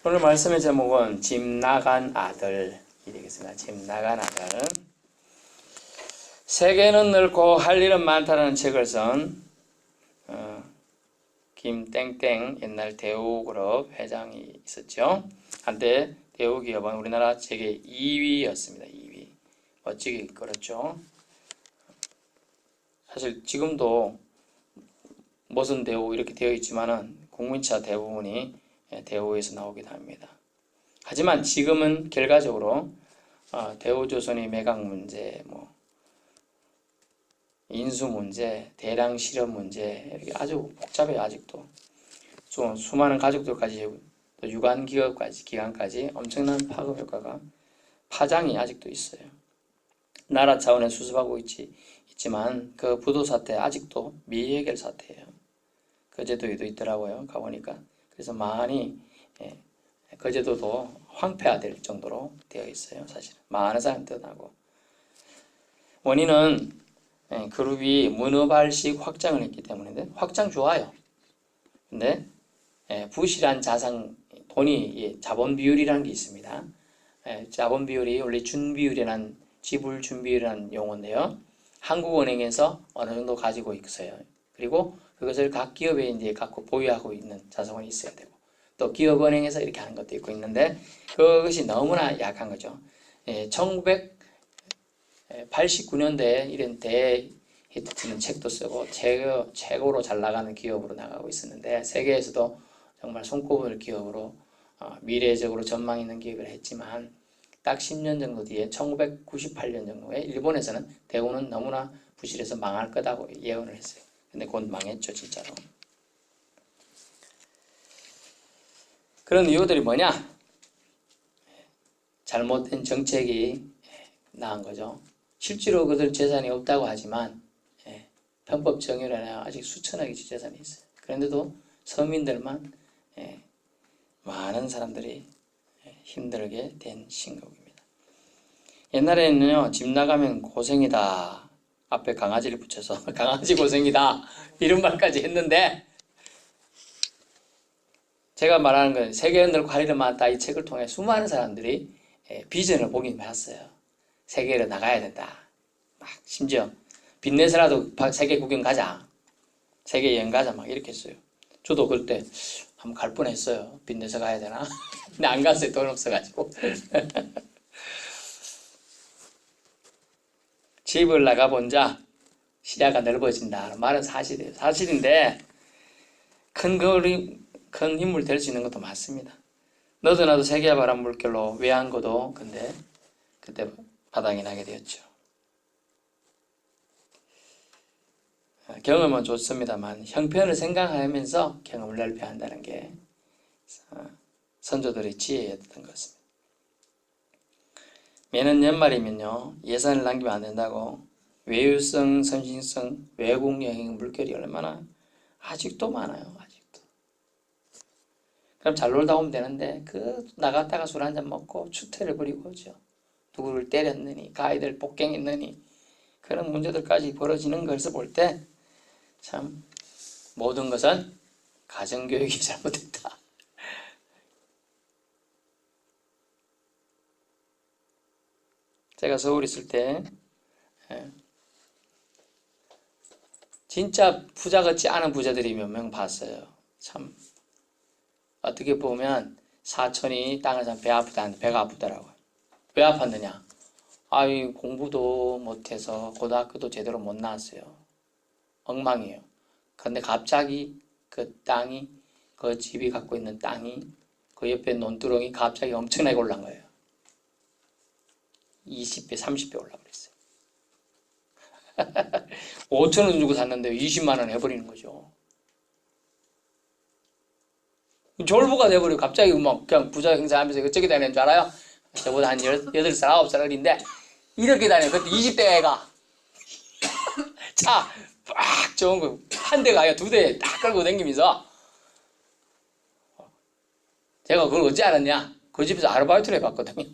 오늘 말씀의 제목은 집 나간 아들 이 되겠습니다. 집 나간 아들. 세계는 넓고 할 일은 많다는 책을 쓴 김땡땡 옛날 대우그룹 회장이 있었죠. 한때 대우기업은 우리나라 세계 2위였습니다. 2위. 멋지게 이끌었죠. 사실 지금도 무슨 대우 이렇게 되어 있지만은 국민차 대부분이 대우에서 나오기도 합니다. 하지만 지금은 결과적으로 대우조선의 매각 문제, 인수 문제, 대량 실업 문제 이렇게 아주 복잡해요. 아직도 수많은 가족들까지 또 유관 기관까지 엄청난 파급 효과가 파장이 아직도 있어요. 나라 차원에 수습하고 있지만 그 부도 사태 아직도 미해결 사태예요. 그 제도에도 있더라고요. 가보니까. 그래서 많이 그 제도도 황폐화될 정도로 되어 있어요. 사실 많은 사람이 떠나고 원인은 그룹이 문어발식 확장을 했기 때문인데 확장 좋아요. 근데 부실한 돈이 자본 비율이라는 게 있습니다. 자본 비율이 원래 준비율이라는 지불 준비율이라는 용어인데요. 한국은행에서 어느 정도 가지고 있어요. 그리고 그것을 각 기업에 이제 갖고 보유하고 있는 자산이 있어야 되고 또 기업은행에서 이렇게 하는 것도 있고 있는데 그것이 너무나 약한 거죠. 1989년대에 이런 대히트치는 책도 쓰고 최고로 잘 나가는 기업으로 나가고 있었는데 세계에서도 정말 손꼽을 기업으로 미래적으로 전망 있는 기업을 했지만 딱 10년 정도 뒤에 1998년 정도에 일본에서는 대우는 너무나 부실해서 망할 거다고 예언을 했어요. 근데 곧 망했죠, 진짜로. 그런 이유들이 뭐냐? 잘못된 정책이 나은 거죠. 실제로 그들 재산이 없다고 하지만 편법 정유라나 아직 수천억의 재산이 있어요. 그런데도 서민들만 많은 사람들이 힘들게 된 신곡입니다. 옛날에는요, 집 나가면 고생이다. 앞에 강아지를 붙여서 강아지 고생이다. 이런 말까지 했는데 제가 말하는 건 세계는 넓고 할 일은 많다. 이 책을 통해 수많은 사람들이 비전을 보긴 봤어요. 세계로 나가야 된다. 막 심지어 빚내서라도 세계 구경 가자. 세계 여행 가자. 막 이렇게 했어요. 저도 그때 한번 갈 뻔했어요. 빚내서 가야 되나? 근데 안 갔어요. 돈 없어가지고. 집을 나가본 자 시야가 넓어진다. 말은 사실이에요. 사실인데 큰 힘을 될 수 있는 것도 맞습니다. 너도 나도 세계와 바람 물결로 외환고도 근데 그때 바닥이 나게 되었죠. 경험은 좋습니다만 형편을 생각하면서 경험을 넓혀야 한다는 게 선조들의 지혜였던 것입니다. 매년 연말이면요 예산을 남기면 안 된다고 외유성, 선신성, 외국 여행 물결이 얼마나 아직도 많아요. 아직도. 그럼 잘 놀다 오면 되는데 나갔다가 술 한잔 먹고 추태를 부리고 오죠. 누구를 때렸느니 가이드를 폭행했느니 그런 문제들까지 벌어지는 것을 볼 때 참 모든 것은 가정교육이 잘못됐다. 제가 서울에 있을 때 진짜 부자 같지 않은 부자들이 몇 명 봤어요. 참 어떻게 보면 사촌이 땅을 사면 배 아프다는데 배가 아프더라고요. 왜 아팠느냐? 아이 공부도 못해서 고등학교도 제대로 못 나왔어요. 엉망이에요. 그런데 갑자기 그 땅이 그 집이 갖고 있는 땅이 그 옆에 논두렁이 갑자기 엄청나게 올라간 거예요. 20배, 30배 올라버렸어요. 5,000원 주고 샀는데 20만 원 해버리는 거죠. 졸부가 돼버리고 갑자기 막 그냥 부자 행사하면서 어떻게 다니는 줄 알아요? 저보다 한 8살, 9살 어린데 이렇게 다녀요. 그때 20대 애가 차 빡 좋은 거 한 대가 아니라 2대 딱 끌고 다니면서 제가 그걸 어찌 알았냐? 그 집에서 아르바이트를 해봤거든요.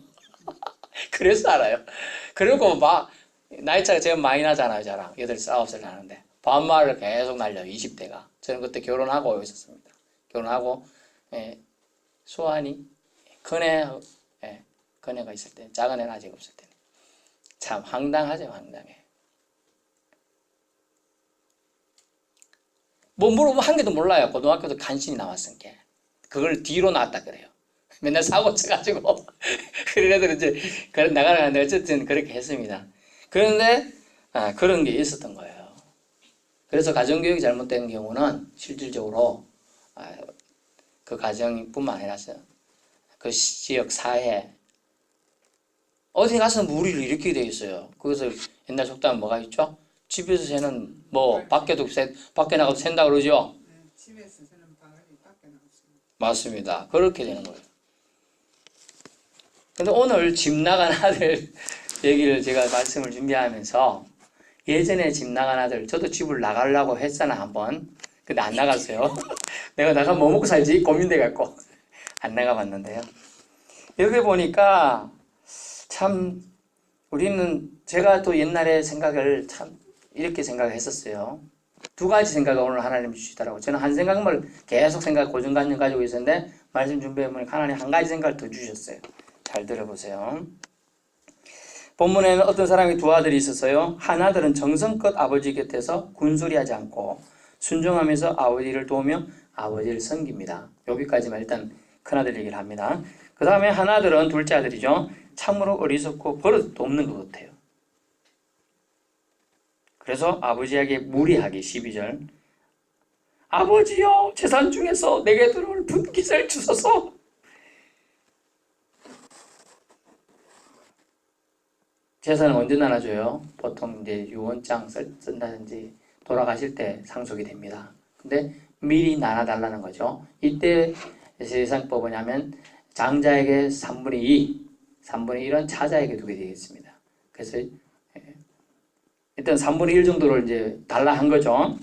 그래서 알아요. 그리고 막 나이차가 제가 많이 나잖아요. 저랑 8살, 9살 나는데 반말을 계속 날려요. 20대가. 저는 그때 결혼하고 있었습니다. 결혼하고 소환이 큰애, 예, 큰애가 있을 때, 작은 애는 아직 없을 때는. 참 황당하죠, 황당해. 뭐 물어보면 한 개도 몰라요. 고등학교도 간신히 나왔으니까. 그걸 뒤로 놨다 그래요. 맨날 사고 쳐가지고. 그런 애들은 이제 나가는데 어쨌든 그렇게 했습니다. 그런데 그런 게 있었던 거예요. 그래서 가정교육이 잘못된 경우는 실질적으로 그 가정뿐만 아니라 그 지역 사회 어디 가서 무리를 일으키게 되어 있어요. 그래서 옛날 속담 뭐가 있죠? 집에서 새는 뭐 밖에 나가서 샌다 그러죠? 네, 집에서 새는 방울이 밖에 나왔습니다. 맞습니다. 그렇게 되는 거예요. 근데 오늘 집 나간 아들 얘기를 제가 말씀을 준비하면서 예전에 집 나간 아들, 저도 집을 나가려고 했잖아, 한번. 근데 안 나갔어요. 내가 나가면 뭐 먹고 살지? 고민돼갖고. 안 나가봤는데요. 여기 보니까 참, 우리는, 제가 또 옛날에 생각을 참, 이렇게 생각을 했었어요. 두 가지 생각을 오늘 하나님 주시더라고요. 저는 한 생각만 계속 고정관념 가지고 있었는데, 말씀 준비해보니까 하나님 한 가지 생각을 더 주셨어요. 잘 들어보세요. 본문에는 어떤 사람이 두 아들이 있었어요. 한 아들은 정성껏 아버지 곁에서 군소리하지 않고 순종하면서 아버지를 도우며 아버지를 섬깁니다. 여기까지만 일단 큰아들 얘기를 합니다. 그 다음에 한 아들은 둘째 아들이죠. 참으로 어리석고 버릇도 없는 것 같아요. 그래서 아버지에게 무리하게 12절 아버지여 재산 중에서 내게 들어올 분깃을 주소서. 재산은 언제 나눠줘요? 보통 이제 유언장 쓴다든지 돌아가실 때 상속이 됩니다. 근데 미리 나눠달라는 거죠. 이때 세상법은 하면 장자에게 3분의 2, 3분의 1은 차자에게 두게 되겠습니다. 그래서 일단 3분의 1 정도를 이제 달라 한 거죠.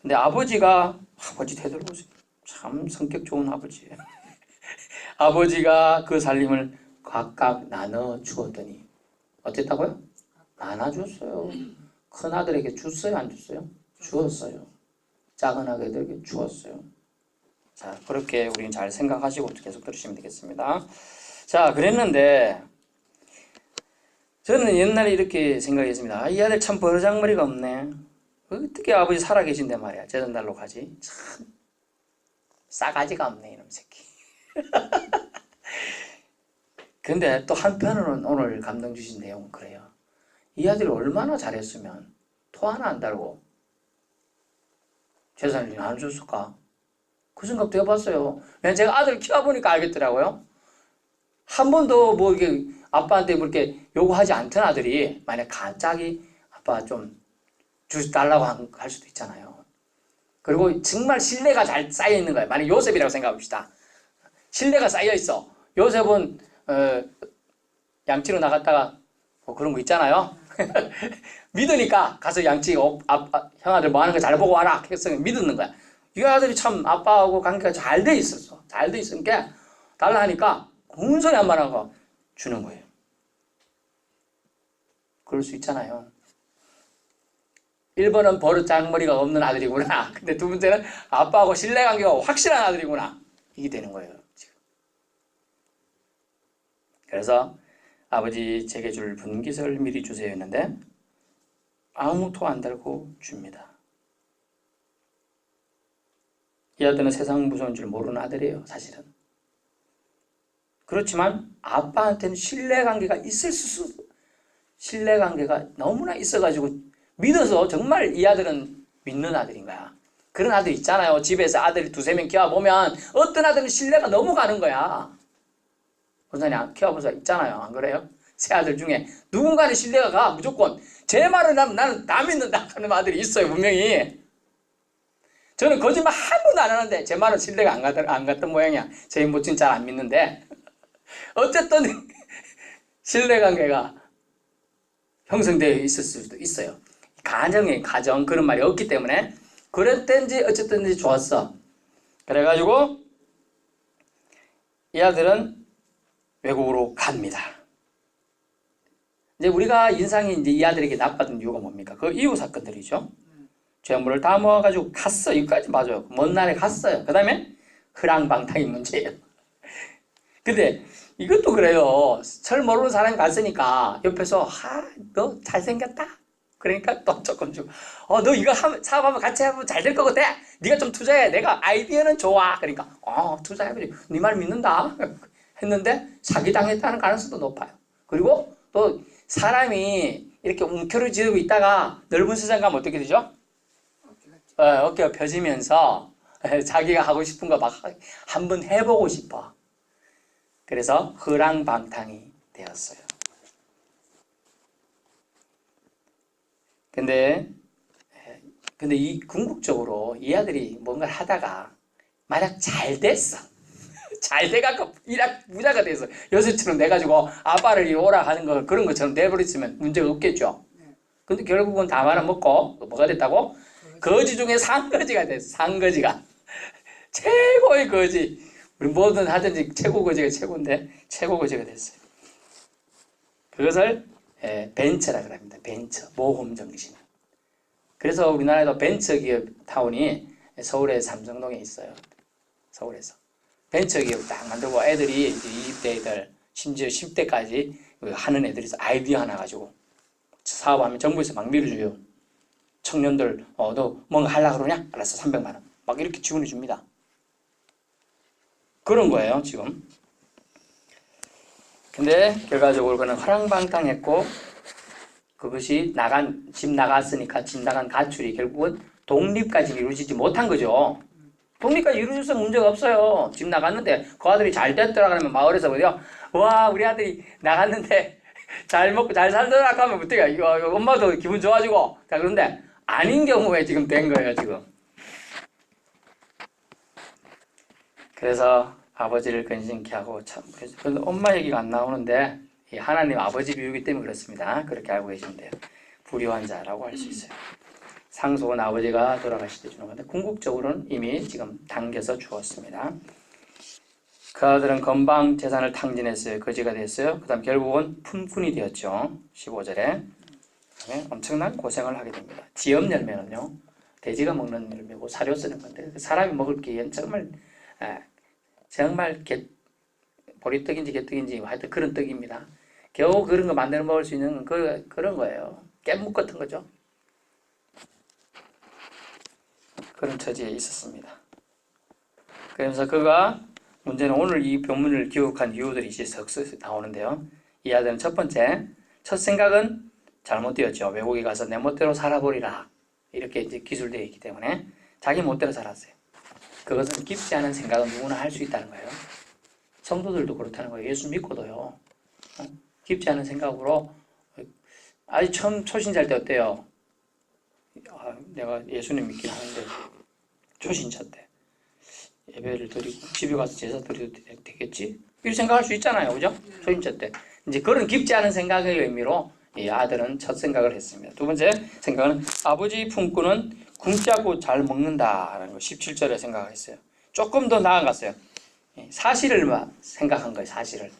근데 아버지 태도를 보세요. 참 성격 좋은 아버지예요. 아버지가 그 살림을 각각 나눠 주었더니 어땠다고요? 나눠줬어요. 큰 아들에게 줬어요, 안 줬어요? 주었어요. 작은 아들에게 주었어요. 자, 그렇게 우리는 잘 생각하시고 계속 들으시면 되겠습니다. 자, 그랬는데 저는 옛날에 이렇게 생각했습니다. 이 아들 참 버르장머리가 없네. 어떻게 아버지 살아계신데 말이야. 재산달로 가지. 참 싸가지가 없네 이놈 새끼. 근데 또 한편으로는 오늘 감동 주신 내용은 그래요. 이 아들이 얼마나 잘했으면 토 하나 안 달고 재산을 나눠줬을까? 그 생각도 해봤어요. 왜냐면 제가 아들을 키워보니까 알겠더라고요. 한 번도 뭐 이렇게 아빠한테 뭐 이렇게 요구하지 않던 아들이 만약 갑자기 아빠 좀 달라고 할 수도 있잖아요. 그리고 정말 신뢰가 잘 쌓여 있는 거예요. 만약 요셉이라고 생각합시다. 신뢰가 쌓여 있어. 요셉은 양치로 나갔다가 뭐 그런 거 있잖아요. 믿으니까 가서 양치 형아들 뭐 하는 거 잘 보고 와라 해서 믿는 거야. 이 아들이 참 아빠하고 관계가 잘 돼 있었어. 잘 돼 있으니까 달라 하니까 공손히 한 말 하고 주는 거예요. 그럴 수 있잖아요. 1번은 버릇장머리가 없는 아들이구나. 근데 두 번째는 아빠하고 신뢰관계가 확실한 아들이구나. 이게 되는 거예요. 지금. 그래서 아버지 제게 줄 분깃을 미리 주세요 했는데 아무 토 안 달고 줍니다. 이 아들은 세상 무서운 줄 모르는 아들이에요. 사실은. 그렇지만 아빠한테는 신뢰관계가 신뢰관계가 너무나 있어가지고 믿어서 정말 이 아들은 믿는 아들인 거야. 그런 아들 있잖아요. 집에서 아들이 두세 명 키워보면 어떤 아들은 신뢰가 너무 가는 거야. 권사님 키워본 사람 있잖아요. 안 그래요? 세 아들 중에 누군가는 신뢰가 가. 무조건. 제 말을 하면 나는 다 믿는다 하는 아들이 있어요. 분명히. 저는 거짓말 한 번도 안 하는데 제 말은 신뢰가 안 갔던 모양이야. 제 모친 잘 안 믿는데. 어쨌든 신뢰관계가 형성되어 있을 수도 있어요. 가정 그런 말이 없기 때문에 그랬든지 어쨌든지 좋았어. 그래가지고 이 아들은 외국으로 갑니다. 이제 우리가 인상이 이제 이 아들에게 나빴던 이유가 뭡니까? 그 이후 사건들이죠. 죄물을 다 모아가지고 갔어. 여기까지 맞아요. 먼 날에 갔어요. 그 다음에 흐랑방탕이 문제예요. 근데 이것도 그래요. 잘 모르는 사람이 갔으니까 옆에서 너 잘생겼다. 그러니까 또 조금 주고 너 이거 사업하면 같이 하면 잘 될 것 같아. 네가 좀 투자해. 내가 아이디어는 좋아. 그러니까 투자해보지. 네 말 믿는다. 했는데 사기당했다는 가능성도 높아요. 그리고 또 사람이 이렇게 움켜쥐고 있다가 넓은 세상 가면 어떻게 되죠? 어깨가 펴지면서 자기가 하고 싶은 거 막 한번 해보고 싶어. 그래서 허랑방탕이 되었어요. 근데 이 궁극적으로 이 아들이 뭔가를 하다가 만약 잘 됐어. 잘 돼갖고 부자가 돼서 요새처럼 돼가지고 아빠를 오라 하는 거 그런 것처럼 돼버렸으면 문제가 없겠죠. 근데 결국은 다 말아먹고 뭐가 됐다고? 거지 중에 상거지가 됐어. 상거지가. 최고의 거지. 우리 뭐든 하든지 최고 거지가 최고인데 최고 거지가 됐어요. 그것을 벤처라고 합니다. 벤처, 모험 정신. 그래서 우리나라에도 벤처기업 타운이 서울의 삼성동에 있어요. 서울에서. 벤처기업 딱 만들고 애들이 20대들 심지어 10대까지 하는 애들이 있어. 아이디어 하나 가지고 사업하면 정부에서 막 밀어줘요. 청년들 너 뭔가 하려고 그러냐? 알았어 300만 원. 막 이렇게 지원해 줍니다. 그런 거예요 지금. 근데 결과적으로 그는 허랑방탕했고 그것이 집 나갔으니까 집 나간 가출이 결국은 독립까지 이루어지지 못한 거죠. 독립까지 이루어져서 문제가 없어요. 집 나갔는데 그 아들이 잘 됐더라 그러면 마을에서 그래요. 와 우리 아들이 나갔는데 잘 먹고 잘 살더라 하면 어떡해. 이거 엄마도 기분 좋아지고. 자 그런데 아닌 경우에 지금 된 거예요 지금. 그래서 아버지를 근심케 하고 참 엄마 얘기가 안 나오는데 하나님 아버지 비유기 때문에 그렇습니다. 그렇게 알고 계시면 돼요. 불효한 자라고 할 수 있어요. 상속은 아버지가 돌아가실 때 주는 건데 궁극적으로는 이미 지금 당겨서 주었습니다. 그 아들은 건방 재산을 탕진했어요. 거지가 됐어요. 그 다음 결국은 품꾼이 되었죠. 15절에 엄청난 고생을 하게 됩니다. 지엽 열매는요. 돼지가 먹는 열매고 사료 쓰는 건데 사람이 먹을 기엔 정말 보리떡인지 개떡인지 하여튼 그런 떡입니다. 겨우 그런 거 만들어 먹을 수 있는 그런 거예요. 깻묵 같은 거죠. 그런 처지에 있었습니다. 그래서 그가 문제는 오늘 이 본문을 기록한 이유들이 이제 석석 나오는데요. 이 아들은 첫 번째, 첫 생각은 잘못되었죠. 외국에 가서 내 멋대로 살아보리라. 이렇게 이제 기술되어 있기 때문에 자기 멋대로 살았어요. 그것은 깊지 않은 생각은 누구나 할 수 있다는 거예요. 성도들도 그렇다는 거예요. 예수 믿고도요. 깊지 않은 생각으로 아주 처음 초신자일 때 어때요? 내가 예수님 믿긴 하는데 초신자 때 예배를 드리고 집에 가서 제사 드려도 되겠지? 이렇게 생각할 수 있잖아요. 그죠? 초신자 때. 이제 그런 깊지 않은 생각의 의미로 이 아들은 첫 생각을 했습니다. 두 번째 생각은 아버지 품꾼은 굶자고 잘 먹는다라는 거 17절에 생각했어요. 조금 더 나아갔어요. 사실을 생각한 거예요. 사실을.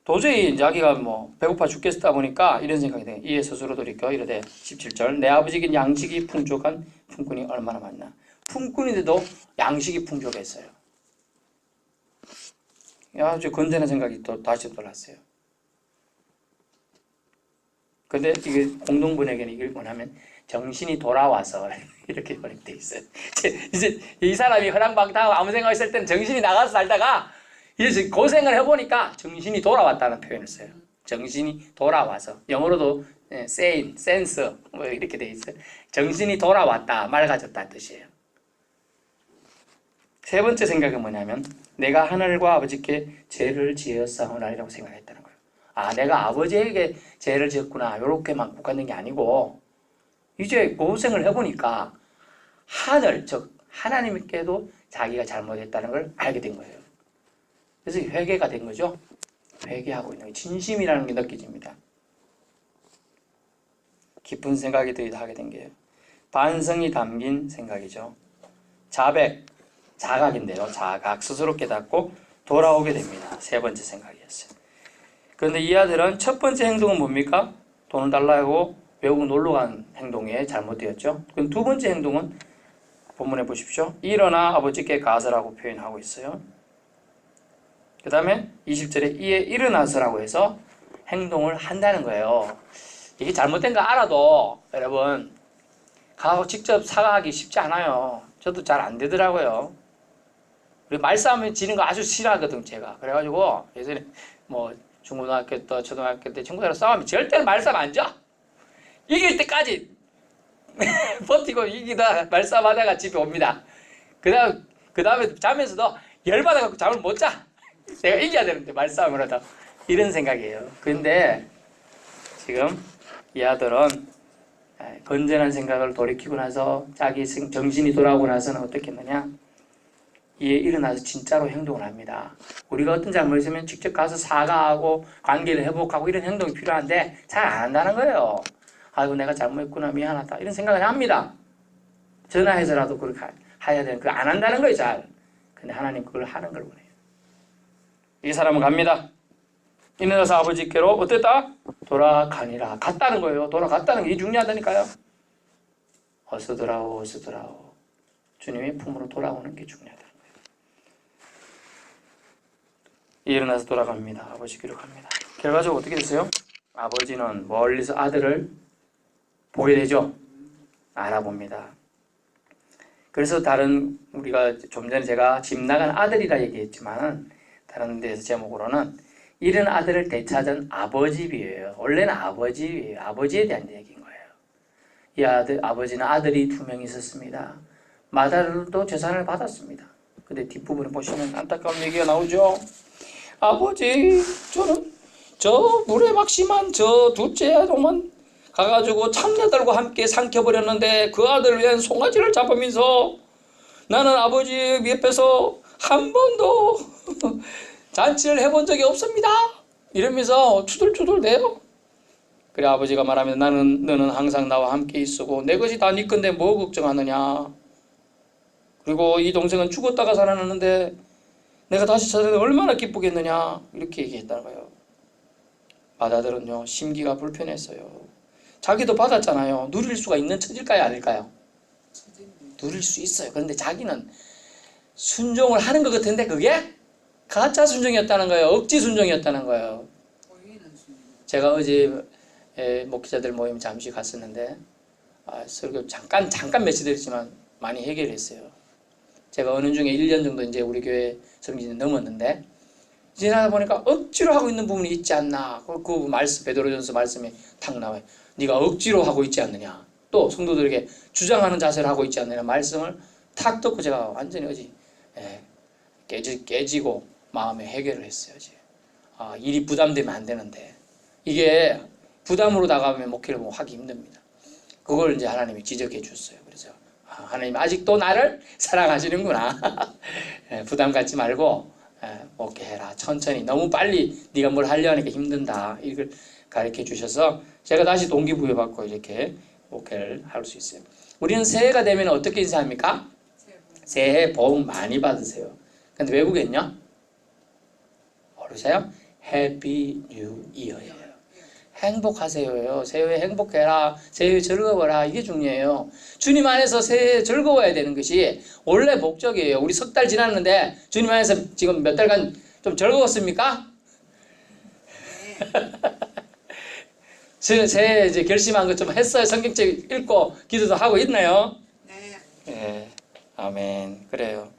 도저히 자기가 배고파 죽겠다 보니까 이런 생각이 돼요. 이에 스스로 돌이켜 이르되 17절 내 아버지긴 양식이 풍족한 품꾼이 얼마나 많나. 품꾼인데도 양식이 풍족했어요. 아주 건전한 생각이 또 다시 돌았어요. 근데 이게 공동번역에는 이걸 뭐냐면 정신이 돌아와서 이렇게 번역되어 있어요. 이제 이 사람이 허랑방탕하고 아무 생각 없을 때는 정신이 나가서 살다가 이제 고생을 해보니까 정신이 돌아왔다는 표현을 써요. 정신이 돌아와서 영어로도 sane, sense 이렇게 되어 있어요. 정신이 돌아왔다, 맑아졌다는 뜻이에요. 세 번째 생각은 뭐냐면 내가 하늘과 아버지께 죄를 지었사오나라고 생각했다는 거예요. 내가 아버지에게 죄를 지었구나 이렇게만 국한된 게 아니고 이제 고생을 해보니까 즉 하나님께도 자기가 잘못했다는 걸 알게 된 거예요. 그래서 회개가 된 거죠. 회개하고 있는 진심이라는 게 느껴집니다. 깊은 생각이 더 하게 된 게요. 반성이 담긴 생각이죠. 자각인데요. 자각, 스스로 깨닫고 돌아오게 됩니다. 세 번째 생각이었어요. 그런데 이 아들은 첫 번째 행동은 뭡니까? 돈을 달라고 외국 놀러 간 행동에 잘못되었죠. 그럼 두 번째 행동은 본문에 보십시오. 일어나 아버지께 가서라고 표현하고 있어요. 그 다음에 20절에 이에 일어나서라고 해서 행동을 한다는 거예요. 이게 잘못된 거 알아도 여러분 가서 직접 사과하기 쉽지 않아요. 저도 잘 안 되더라고요. 우리 말싸움에 지는 거 아주 싫어하거든 제가. 그래가지고 예전에 뭐 중고등학교 때 초등학교 때 친구들하고 싸우면 절대로 말싸움 안 져. 이길 때까지 버티고 이기다 말싸움하다가 집에 옵니다. 그 다음에 자면서도 열받아갖고 잠을 못 자. 내가 이겨야 되는데 말싸움을 하다. 이런 생각이에요. 근데 지금 이 아들은 건전한 생각을 돌이키고 나서 자기 정신이 돌아오고 나서는 어떻게 했느냐? 이에 일어나서 진짜로 행동을 합니다. 우리가 어떤 잘못을 했으면 직접 가서 사과하고 관계를 회복하고 이런 행동이 필요한데 잘 안 한다는 거예요. 아이고 내가 잘못했구나 미안하다 이런 생각을 합니다. 전화해서라도 그렇게 해야 되는 그걸 안 한다는 거예요. 잘. 근데 하나님 그걸 하는 걸 원해요. 이 사람은 갑니다. 일어나서 아버지께로 어땠다? 돌아가니라. 갔다는 거예요. 돌아갔다는 게 중요하다니까요. 어서 돌아오 어서 돌아오. 주님의 품으로 돌아오는 게 중요하다는 거예요. 일어나서 돌아갑니다. 아버지께로 갑니다. 결과적으로 어떻게 됐어요? 아버지는 멀리서 아들을 보게 되죠. 알아봅니다. 그래서 다른 우리가 좀 전에 제가 집 나간 아들이라 얘기했지만 다른 데서 제목으로는 이런 아들을 되찾은 아버지비예요. 원래는 아버지예요. 아버지에 대한 얘기인 거예요. 이 아버지는 아들이 2명 있었습니다. 마다도 재산을 받았습니다. 근데 뒷부분에 보시면 안타까운 얘기가 나오죠. 아버지, 저는 저 물에 막심한 저 둘째 아들만 가가지고 참새들과 함께 삼켜버렸는데 그 아들을 위한 송아지를 잡으면서 나는 아버지 옆에서 한 번도 잔치를 해본 적이 없습니다. 이러면서 투덜투덜대요. 그래 아버지가 말하면 너는 항상 나와 함께 있었고 내 것이 다 네 건데 뭐 걱정하느냐. 그리고 이 동생은 죽었다가 살아났는데 내가 다시 찾아서 얼마나 기쁘겠느냐. 이렇게 얘기했다는 거예요. 마다들은요 심기가 불편했어요. 자기도 받았잖아요. 누릴 수가 있는 처질까요 아닐까요? 누릴 수 있어요. 그런데 자기는 순종을 하는 것 같은데 그게 가짜 순종이었다는 거예요. 억지 순종이었다는 거예요. 제가 어제 목회자들 모임 잠시 갔었는데 설교 잠깐 며칠 됐지만 많이 해결했어요. 제가 어느 중에 1년 정도 이제 우리 교회 섬기지 넘었는데 지나다 보니까 억지로 하고 있는 부분이 있지 않나. 그 말씀 베드로전서 말씀에 탁 나와요. 네가 억지로 하고 있지 않느냐. 또 성도들에게 주장하는 자세를 하고 있지 않느냐. 말씀을 탁 듣고 제가 완전히 어제 깨지고 마음에 해결을 했어요. 일이 부담되면 안 되는데 이게 부담으로 나가면 목회를 하기 힘듭니다. 그걸 이제 하나님이 지적해 줬어요. 그래서 하나님 아직도 나를 사랑하시는구나. 부담 갖지 말고 목회해라. 천천히 너무 빨리 네가 뭘 하려 하니까 힘든다. 이걸 가르쳐 주셔서 제가 다시 동기부여 받고 이렇게 목회를 할 수 있어요. 우리는 새해가 되면 어떻게 인사합니까? 새해 복 많이 받으세요. 근데 외국엔요? 모르세요? 해피 뉴 이어예요. 행복하세요예요. 새해 행복해라. 새해 즐거워라. 이게 중요해요. 주님 안에서 새해 즐거워야 되는 것이 원래 목적이에요. 우리 석 달 지났는데 주님 안에서 지금 몇 달간 좀 즐거웠습니까? 새해 이제 결심한 것 좀 했어요. 성경책 읽고 기도도 하고 있나요? 네. 아멘. 그래요.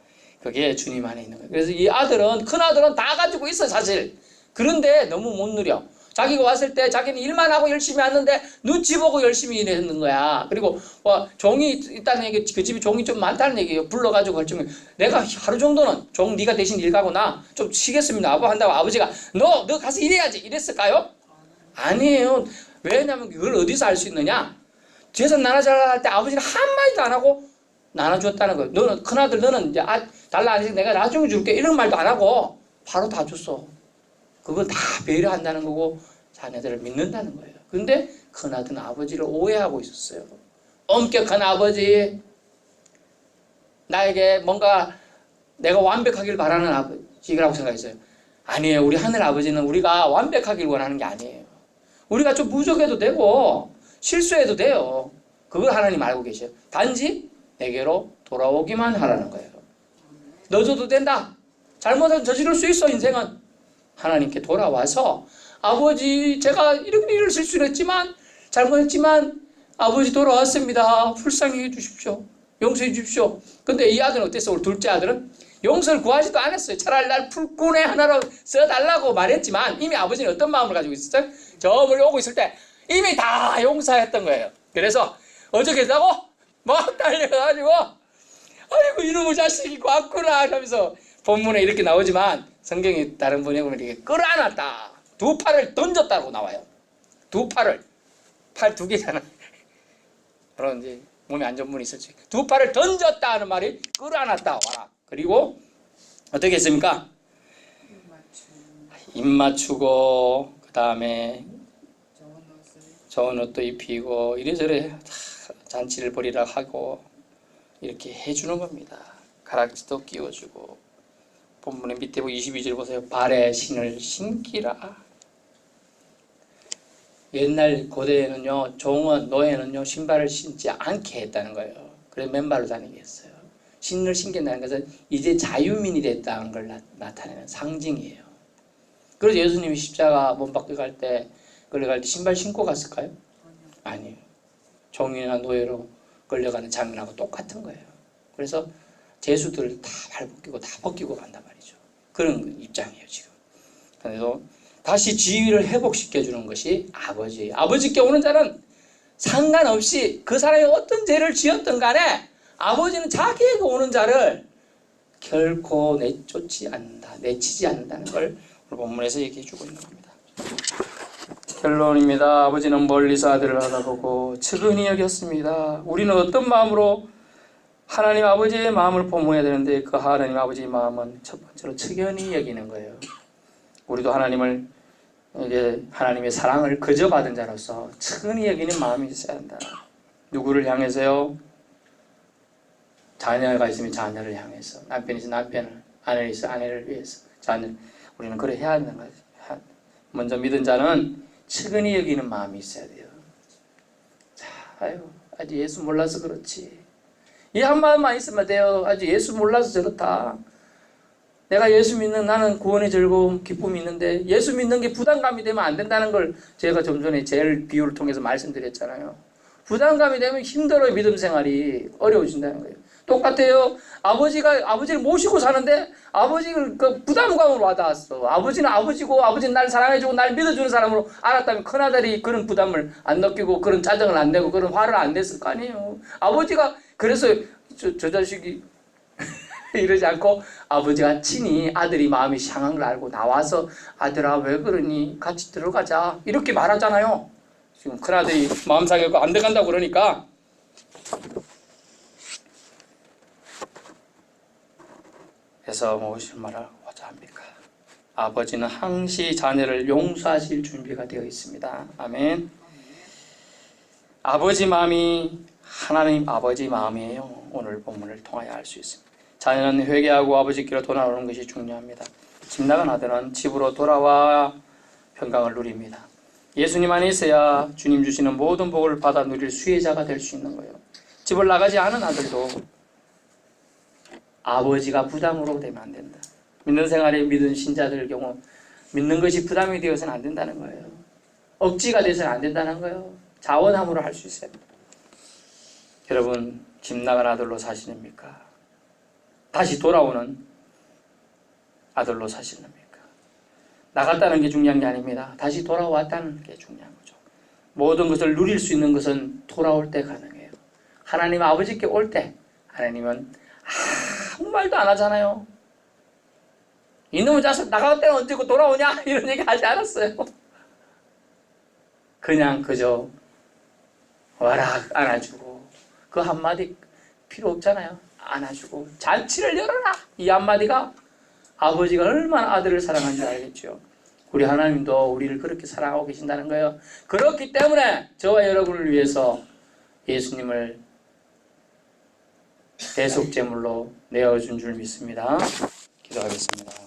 그게 주님 안에 있는 거예요. 그래서 이 아들은 큰 아들은 다 가지고 있어 사실. 그런데 너무 못 누려. 자기가 왔을 때 자기는 일만 하고 열심히 하는데 눈치 보고 열심히 일했는 거야. 그리고 종이 있다는 얘기, 그 집에 종이 좀 많다는 얘기예요. 불러가지고 걸치면 내가 하루 정도는 종 네가 대신 일 가고 나 좀 쉬겠습니다. 아빠 한다고 아버지가 너 가서 일해야지 이랬을까요? 아니에요. 왜냐하면 그걸 어디서 알 수 있느냐? 재산 나눠주려 할 때 아버지는 한마디도 안 하고 나눠줬다는 거예요. 너는 큰아들 너는 이제 달라 안 해서 내가 나중에 줄게 이런 말도 안 하고 바로 다 줬어. 그걸 다 배려한다는 거고 자녀들을 믿는다는 거예요. 근데 큰아들은 아버지를 오해하고 있었어요. 엄격한 아버지, 나에게 뭔가 내가 완벽하길 바라는 아버지라고 생각했어요. 아니에요. 우리 하늘 아버지는 우리가 완벽하길 원하는 게 아니에요. 우리가 좀 부족해도 되고 실수해도 돼요. 그걸 하나님 알고 계셔요. 단지 내게로 돌아오기만 하라는 거예요. 늦어도 된다. 잘못을 저지를 수 있어. 인생은 하나님께 돌아와서 아버지 제가 이렇게 일을 실수를 했지만 잘못했지만 아버지 돌아왔습니다. 불쌍히 해주십시오. 용서해 주십시오. 근데 이 아들은 어땠어? 우리 둘째 아들은 용서를 구하지도 않았어요. 차라리 날 풀꾼의 하나로 써달라고 말했지만 이미 아버지는 어떤 마음을 가지고 있었어요? 저 멀리 오고 있을 때 이미 다 용서했던 거예요. 그래서 어저께 했다고 막 달려가지고 아이고 이놈의 자식이 왔구나 하면서 본문에 이렇게 나오지만 성경에 다른 번역에 보면 이렇게 끌어안았다. 두 팔을 던졌다고 나와요. 두 팔을. 팔 두 개잖아. 그런 이제 몸에 안 좋은 분이 있었지. 두 팔을 던졌다 하는 말이 끌어안았다. 와라. 그리고 어떻게 했습니까? 입 맞추고 그 다음에 좋은 옷도 입히고 이래저래 잔치를 벌이라 하고 이렇게 해주는 겁니다. 가락지도 끼워주고 본문의 밑에 22절 보세요. 발에 신을 신기라. 옛날 고대에는요, 종은 노예는요 신발을 신지 않게 했다는 거예요. 그래서 맨발로 다니게 했어요. 신을 신긴다는 것은 이제 자유민이 됐다는 걸 나타내는 상징이에요. 그래서 예수님이 십자가 못 박혀 갈 때 끌려갈 때 신발 신고 갔을까요? 아니에요. 종이나 노예로 끌려가는 장면하고 똑같은 거예요. 그래서 제수들을 다 발벗기고 다 벗기고 간단 말이죠. 그런 입장이에요 지금. 그래서 다시 지위를 회복시켜주는 것이 아버지. 아버지께 오는 자는 상관없이 그 사람이 어떤 죄를 지었든 간에 아버지는 자기에게 오는 자를 결코 내치지 않는다는 걸 오늘 본문에서 얘기해 주고 있는 겁니다. 결론입니다. 아버지는 멀리서 아들을 알아보고 측은히 여겼습니다. 우리는 어떤 마음으로 하나님 아버지의 마음을 포모해야 되는데 그 하나님 아버지의 마음은 첫 번째로 측은히 여기는 거예요. 우리도 하나님의 사랑을 거저 받은 자로서 측은히 여기는 마음이 있어야 한다. 누구를 향해서요? 자녀가 있으면 자녀를 향해서, 남편이 있으면 남편을, 아내가 있으면 아내를 위해서, 자녀. 우리는 그래 해야 한다는 거죠. 먼저 믿은 자는 측은히 여기는 마음이 있어야 돼요. 자, 아주 예수 몰라서 그렇지. 이 한 마음만 있으면 돼요. 아주 예수 몰라서 저렇다. 내가 예수 믿는 나는 구원의 즐거움, 기쁨이 있는데 예수 믿는 게 부담감이 되면 안 된다는 걸 제가 좀 전에 제일 비유를 통해서 말씀드렸잖아요. 부담감이 되면 힘들어요. 믿음 생활이 어려워진다는 거예요. 똑같아요. 아버지를 모시고 사는데 아버지를 그 부담감으로 와닿았어. 아버지는 아버지고 아버지는 날 사랑해주고 날 믿어주는 사람으로 알았다면 큰아들이 그런 부담을 안 느끼고 그런 짜증을 안 내고 그런 화를 안 냈을 거 아니에요. 아버지가 그래서 저 자식이 이러지 않고 아버지가 친히 아들이 마음이 상한 걸 알고 나와서 아들아 왜 그러니 같이 들어가자 이렇게 말하잖아요. 지금 큰아들이 마음 상해서 안 들어간다고 그러니까 그래서 무엇을 말하고자 합니까? 아버지는 항시 자녀를 용서하실 준비가 되어 있습니다. 아멘. 아버지 마음이 하나님 아버지 마음이에요. 오늘 본문을 통하여 알 수 있습니다. 자녀는 회개하고 아버지께로 돌아오는 것이 중요합니다. 집 나간 아들은 집으로 돌아와 평강을 누립니다. 예수님 안에 있어야 주님 주시는 모든 복을 받아 누릴 수혜자가 될 수 있는 거예요. 집을 나가지 않은 아들도 아버지가 부담으로 되면 안 된다. 믿는 생활에 믿은 신자들 경우 믿는 것이 부담이 되어서는 안 된다는 거예요. 억지가 돼서는 안 된다는 거예요. 자원함으로 할 수 있어요. 여러분 집 나간 아들로 사시렵니까? 다시 돌아오는 아들로 사시렵니까? 나갔다는 게 중요한 게 아닙니다. 다시 돌아왔다는 게 중요한 거죠. 모든 것을 누릴 수 있는 것은 돌아올 때 가능해요. 하나님 아버지께 올 때 하나님은 아무 말도 안 하잖아요. 이놈의 자식 나갈 때는 언제고 돌아오냐 이런 얘기 하지 않았어요. 그냥 그저 와라 안아주고 그 한마디 필요 없잖아요. 안아주고 잔치를 열어라 이 한마디가 아버지가 얼마나 아들을 사랑하는지 알겠죠. 우리 하나님도 우리를 그렇게 사랑하고 계신다는 거예요. 그렇기 때문에 저와 여러분을 위해서 예수님을 대속제물로 내어준 줄 믿습니다. 기도하겠습니다.